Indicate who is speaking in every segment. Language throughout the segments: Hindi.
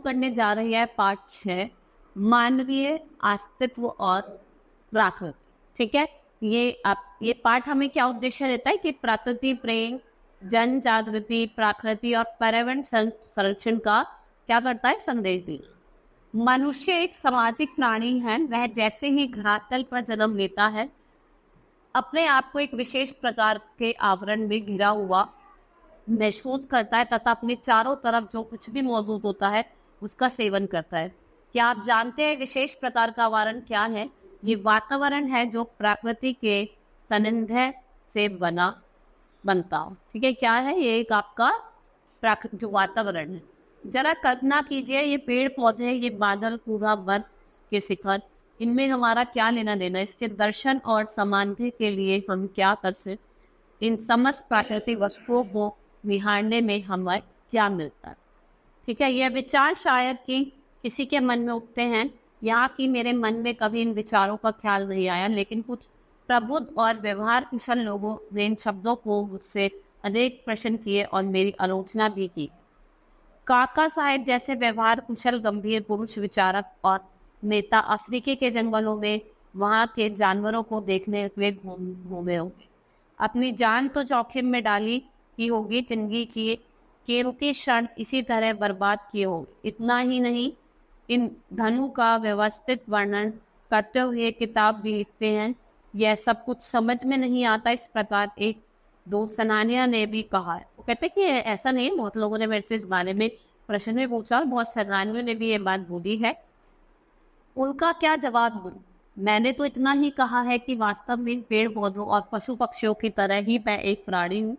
Speaker 1: करने जा रही है पार्ट 6, मानवीय अस्तित्व और प्रकृति। ठीक है, ये पार्ट हमें क्या उद्देश्य देता है कि प्रकृति प्रेम, जन जागृति, प्रकृति और पर्यावरण संरक्षण का क्या करता है, संदेश देना। मनुष्य एक सामाजिक प्राणी है। वह जैसे ही धरातल पर जन्म लेता है अपने आप को एक विशेष प्रकार के आवरण में घिरा हुआ महसूस करता है तथा अपने चारों तरफ जो कुछ भी मौजूद होता है उसका सेवन करता है। क्या आप जानते हैं विशेष प्रकार का आवरण क्या है? ये वातावरण है जो प्रकृति के सानिध्य से बनता हो। ठीक है, क्या है ये? एक आपका प्राकृतिक वातावरण है। जरा कल्पना कीजिए, ये पेड़ पौधे, ये बादल, पूरा बर्फ के शिखर, इनमें हमारा क्या लेना देना? इसके दर्शन और समाधि के लिए हम क्या कर सकते? इन समस्त प्राकृतिक वस्तुओं को निहारने में हमें क्या मिलता है? ठीक है, यह विचार शायद कि किसी के मन में उठते हैं, यहाँ की मेरे मन में कभी इन विचारों का ख्याल नहीं आया, लेकिन कुछ प्रबुद्ध और व्यवहार कुशल लोगों ने इन शब्दों को मुझसे अनेक प्रश्न किए और मेरी आलोचना भी की। काका साहेब जैसे व्यवहार कुशल गंभीर पुरुष विचारक और नेता अफ्रीका के जंगलों में वहाँ के जानवरों को देखने हुए घूमे होंगे। अपनी जान तो जोखिम में डाली की होगी, जिंदगी की कीमती क्षण इसी तरह बर्बाद किए होंगे। इतना ही नहीं, इन धनु का व्यवस्थित वर्णन करते हुए किताब भी लिखते हैं। यह सब कुछ समझ में नहीं आता। इस प्रकार एक दो सनानिया ने भी कहा है। वो कहते हैं कि ऐसा नहीं, बहुत लोगों ने मेरे से इस बारे में प्रश्न में पूछा और बहुत सनानियों ने भी ये बात बोली है। उनका क्या जवाब दूं? मैंने तो इतना ही कहा है कि वास्तव में पेड़ पौधों और पशु पक्षियों की तरह ही मैं एक प्राणी हूँ।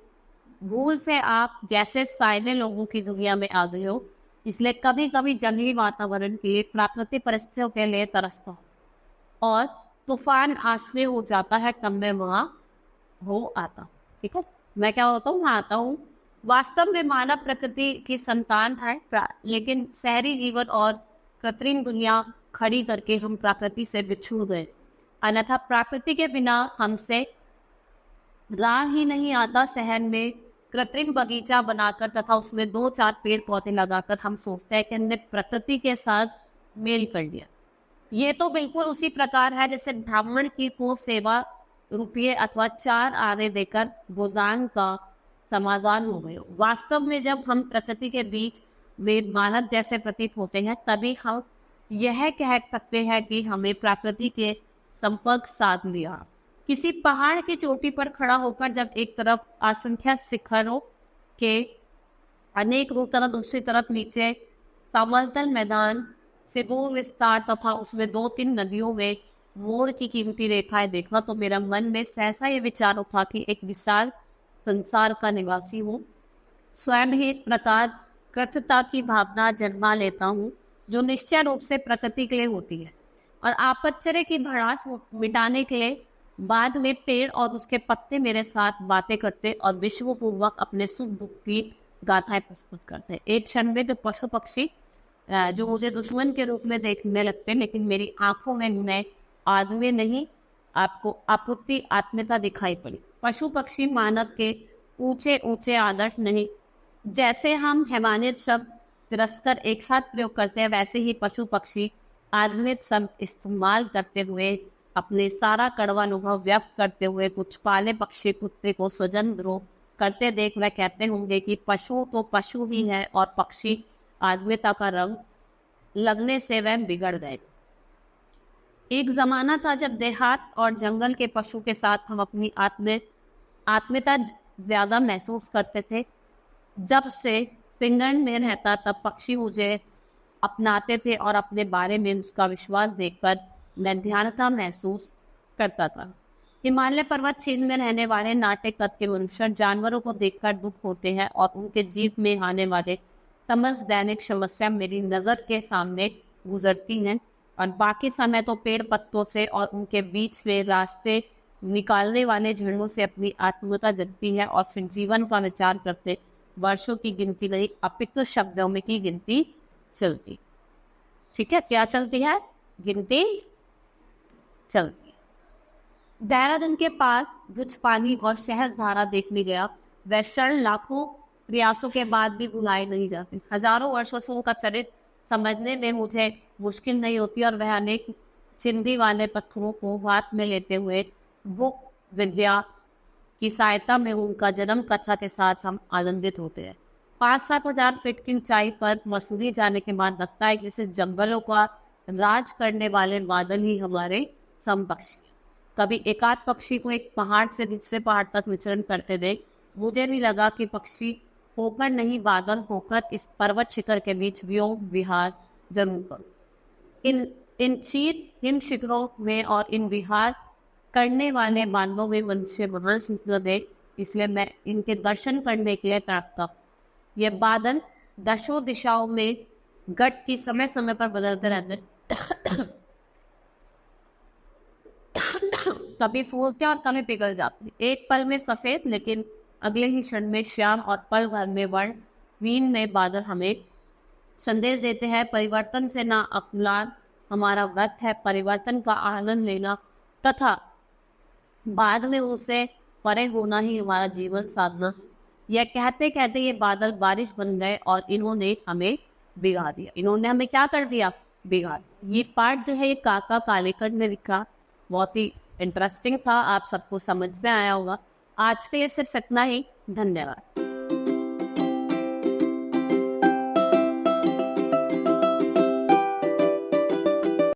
Speaker 1: भूल से आप जैसे साइले लोगों की दुनिया में आ गए हो, इसलिए कभी कभी जंगली वातावरण के लिए, प्राकृतिक परिस्थितियों के लिए तरसता हूँ और तूफान आसरे हो जाता है, कम में वहाँ हो आता। ठीक है, मैं क्या होता हूँ, वहाँ आता हूँ। वास्तव में मानव प्रकृति की संतान है, लेकिन शहरी जीवन और कृत्रिम दुनिया खड़ी करके हम प्रकृति से बिछुड़ गए। अन्यथा प्रकृति के बिना हमसे राह ही नहीं आता। शहर में कृत्रिम बगीचा बनाकर तथा उसमें 2-4 पेड़ पौधे लगाकर हम सोचते हैं कि हमने प्रकृति के साथ मेल कर लिया। ये तो बिल्कुल उसी प्रकार है जैसे ब्राह्मण की को सेवा रुपये अथवा 4 आने देकर गोदान का समाधान हो गए। वास्तव में जब हम प्रकृति के बीच वे मानव जैसे प्रतीत होते हैं, तभी हम यह कह सकते हैं कि हमें प्रकृति के संपर्क साध लिया। किसी पहाड़ की चोटी पर खड़ा होकर जब एक तरफ असंख्य शिखरों के अनेक रूप तरह, दूसरी तरफ नीचे समतल मैदान से दूर विस्तार तथा उसमें 2-3 नदियों में मोड़ की कीमती रेखाएं देखा, तो मेरा मन में सहसा ये विचार उठा कि एक विशाल संसार का निवासी हूँ। स्वयं ही एक प्रकार कृतज्ञता की भावना जन्मा लेता हूँ जो निश्चय रूप से प्रकृति के लिए होती है, और आपच्चर्य की भड़ास मिटाने के लिए बाद में पेड़ और उसके पत्ते मेरे साथ बातें करते और विश्वपूर्वक अपने सुख दुख की गाथाएं प्रस्तुत करते। एक क्षण में जो पशु पक्षी जो मुझे दुश्मन के रूप में देखने लगते, लेकिन मेरी आंखों में उन्हें आदमी नहीं, आपको आपूर्ति आत्मीयता दिखाई पड़ी। पशु पक्षी मानव के ऊंचे ऊंचे आदर्श नहीं। जैसे हम हैवानियत शब्द तिरस्कार एक साथ प्रयोग करते हैं, वैसे ही पशु पक्षी आदमियत शब्द इस्तेमाल करते हुए अपने सारा कड़वा अनुभव व्यक्त करते हुए कुछ पाले पक्षी कुत्ते को स्वजन द्रोह करते देख वह कहते होंगे कि पशु तो पशु ही है और पक्षी आदमियता का रंग लगने से वह बिगड़ गए। एक जमाना था जब देहात और जंगल के पशु के साथ हम अपनी आत्मीयता ज्यादा महसूस करते थे। जब से सिंगन में रहता तब पक्षी मुझे अपनाते थे और अपने बारे में उसका विश्वास देखकर मैं ध्यानता महसूस करता था। हिमालय पर्वत क्षेत्र में रहने वाले नाटे कद के मनुष्य जानवरों को देखकर दुख होते हैं और उनके जीव में आने वाले समस्त दैनिक समस्या मेरी नज़र के सामने गुजरती हैं, और बाकी समय तो पेड़ पत्तों से और उनके बीच में रास्ते निकालने वाले झरनों से अपनी आत्मीयता जगती है, और फिर जीवन का विचार करते वर्षों की गिनती नहीं अपितु शब्दों में की गिनती चलती। ठीक है, क्या चलती है? गिनती चलती। देहरादून के पास भुज पानी और शहद धारा देखने गया। वह क्षण लाखों प्रयासों के बाद भी भुलाए नहीं जाते। हजारों वर्षों से उनका चरित्र समझने में मुझे मुश्किल नहीं होती और वह अनेक चिंदी वाले पत्थरों को हाथ में लेते हुए बुक विद्या की सहायता में उनका जन्म कथा के साथ हम आनंदित होते हैं। 5-7 हजार फीट की ऊंचाई पर मसूरी जाने के बाद लगता है कि जैसे जंगलों का राज करने वाले बादल ही हमारे समपक्षी हैं। कभी एकाध पक्षी को एक पहाड़ से दूसरे पहाड़ तक विचरण करते देख मुझे नहीं लगा कि पक्षी होकर नहीं बादल होकर इस पर्वत शिखर के बीच व्योम विहार जरूर करूं। इन चीर हिम शिखरों में और इन विहार करने वाले बादलों में मनुष्य महान सुंदर है, इसलिए मैं इनके दर्शन करने के लिए तड़पता हूँ। ये बादल दशों दिशाओं में गट की समय समय पर बदलते रहते हैं। कभी फूलते और कभी पिघल जाते, एक पल में सफेद लेकिन अगले ही क्षण में श्याम और पल भर में वर्णहीन में बादल हमें संदेश देते हैं परिवर्तन से ना अकुलान हमारा व्रत है, परिवर्तन का आनंद लेना तथा बाद में उसे परे होना ही हमारा जीवन साधना। यह कहते कहते ये बादल बारिश बन गए और इन्होंने हमें बिगाड़ दिया। इन्होंने हमें क्या कर दिया? बिगाड़। ये पार्ट जो है ये काका कालेकर ने लिखा, बहुत ही इंटरेस्टिंग था, आप सबको समझ में आया होगा। आज के लिए सिर्फ इतना ही, धन्यवाद।